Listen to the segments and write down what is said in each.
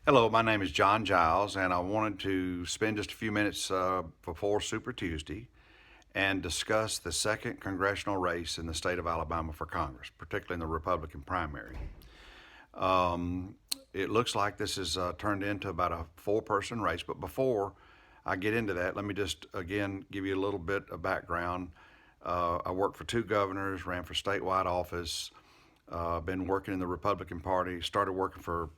Hello, my name is John Giles, and I wanted to spend just a few minutes before Super Tuesday and discuss the second congressional race in the state of Alabama for Congress, particularly in the Republican primary. It looks like this has turned into about a four-person race, but before I get into that, let me just again give you a little bit of background. I worked for two governors, ran for statewide office, been working in the Republican Party, started working for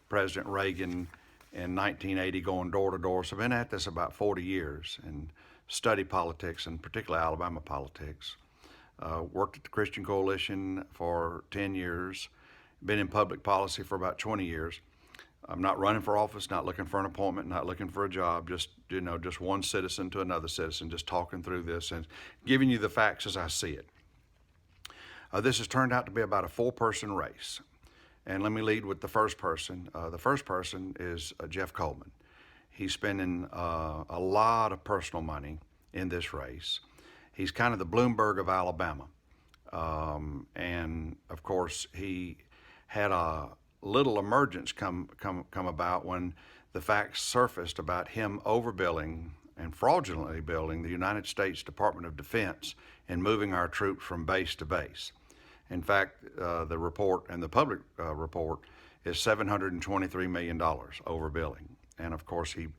President Reagan in 1980, going door to door. So I've been at this about 40 years and study politics, and particularly Alabama politics. Worked at the Christian Coalition for 10 years, been in public policy for about 20 years. I'm not running for office, not looking for an appointment, not looking for a job, just one citizen to another citizen, just talking through this and giving you the facts as I see it. This has turned out to be about a four-person race. And let me lead with the first person. The first person is Jeff Coleman. He's spending a lot of personal money in this race. He's kind of the Bloomberg of Alabama. And of course, he had a little emergence come about when the facts surfaced about him overbilling and fraudulently billing the United States Department of Defense and moving our troops from base to base. In fact, the report and the public report is $723 million overbilling. And of course, he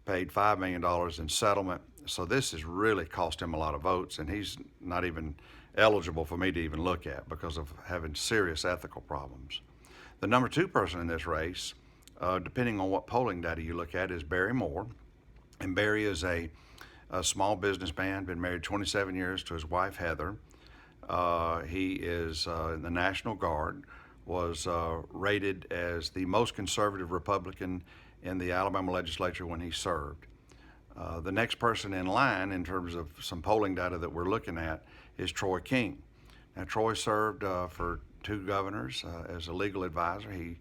paid $5 million in settlement. So this has really cost him a lot of votes, and he's not even eligible for me to even look at because of having serious ethical problems. The number two person in this race, depending on what polling data you look at, is Barry Moore. And Barry is a small businessman, been married 27 years to his wife, Heather. He is in the National Guard, was rated as the most conservative Republican in the Alabama legislature when he served. The next person in line, in terms of some polling data that we're looking at, is Troy King. Now, Troy served for two governors as a legal advisor. He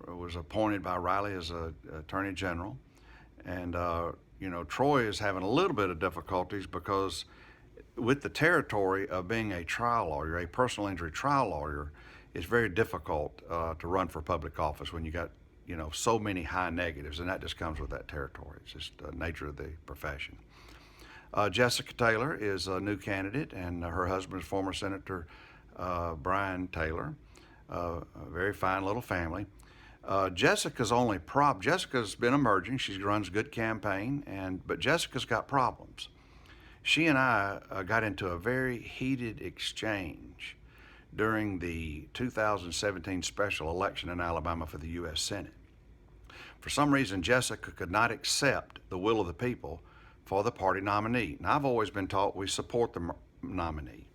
was appointed by Riley as an attorney general. And, Troy is having a little bit of difficulties because with the territory of being a trial lawyer, a personal injury trial lawyer, it's very difficult to run for public office when you got, so many high negatives, and that just comes with that territory. It's just the nature of the profession. Jessica Taylor is a new candidate, and her husband is former Senator Brian Taylor. A very fine little family. Jessica's been emerging. She runs a good campaign, but Jessica's got problems. She and I got into a very heated exchange during the 2017 special election in Alabama for the U.S. Senate. For some reason, Jessica could not accept the will of the people for the party nominee. Now, I've always been taught we support the nominee,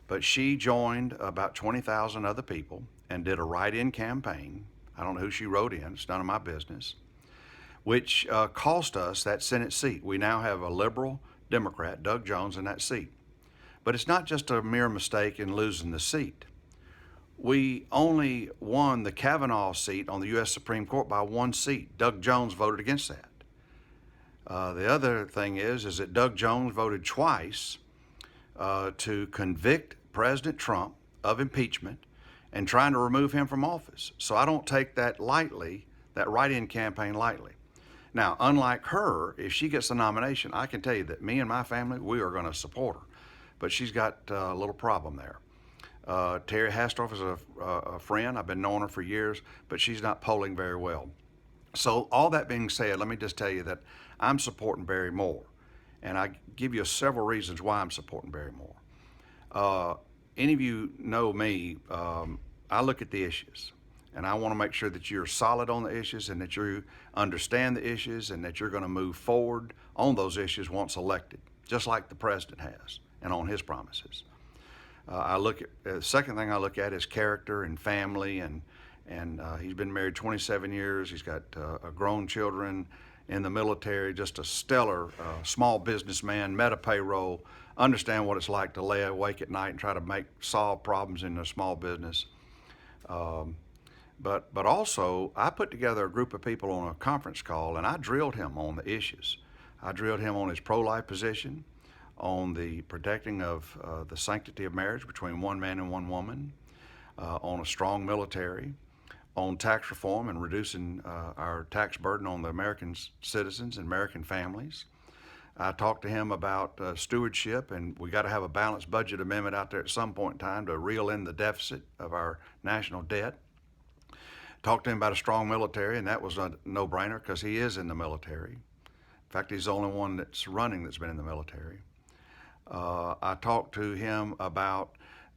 but she joined about 20,000 other people and did a write-in campaign. I don't know who she wrote in, it's none of my business, which cost us that Senate seat. We now have a liberal Democrat, Doug Jones, in that seat. But it's not just a mere mistake in losing the seat. We only won the Kavanaugh seat on the U.S. Supreme Court by one seat. Doug Jones voted against that. The other thing is that Doug Jones voted twice to convict President Trump of impeachment and trying to remove him from office. So I don't take that lightly, that write-in campaign lightly. Now, unlike her, if she gets the nomination, I can tell you that me and my family, we are going to support her. But she's got a little problem there. Terry Hastorf is a friend. I've been knowing her for years, but she's not polling very well. So all that being said, let me just tell you that I'm supporting Barry Moore. And I give you several reasons why I'm supporting Barry Moore. Any of you know me, I look at the issues. And I want to make sure that you're solid on the issues and that you understand the issues and that you're going to move forward on those issues once elected, just like the president has and on his promises. The second thing I look at is character and family, and he's been married 27 years. He's got grown children in the military, just a stellar small businessman, met a payroll, understand what it's like to lay awake at night and try to solve problems in a small business. But also, I put together a group of people on a conference call, and I drilled him on the issues. I drilled him on his pro-life position, on the protecting of the sanctity of marriage between one man and one woman, on a strong military, on tax reform and reducing our tax burden on the American citizens and American families. I talked to him about stewardship, and we got to have a balanced budget amendment out there at some point in time to reel in the deficit of our national debt. Talked to him about a strong military, and that was a no-brainer because he is in the military. In fact, he's the only one that's running that's been in the military. I talked to him about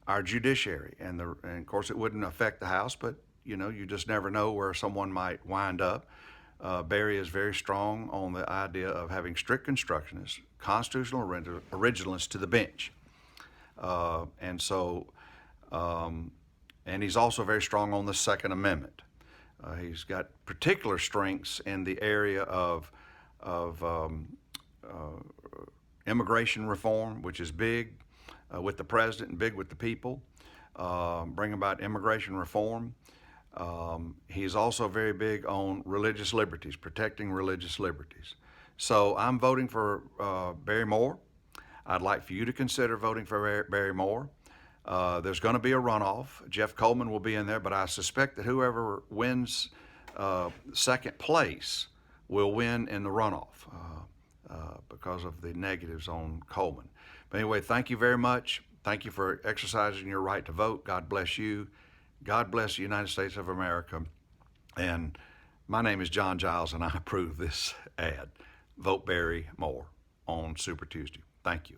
our judiciary, and of course it wouldn't affect the House, but you just never know where someone might wind up. Barry is very strong on the idea of having strict constructionists, constitutional originalists to the bench, and he's also very strong on the Second Amendment. He's got particular strengths in the area of immigration reform, which is big with the president and big with the people. Bring about immigration reform. He's also very big on religious liberties, protecting religious liberties. So I'm voting for Barry Moore. I'd like for you to consider voting for Barry Moore. There's going to be a runoff. Jeff Coleman will be in there, but I suspect that whoever wins second place will win in the runoff because of the negatives on Coleman. But anyway, thank you very much. Thank you for exercising your right to vote. God bless you. God bless the United States of America. And my name is John Giles, and I approve this ad. Vote Barry Moore on Super Tuesday. Thank you.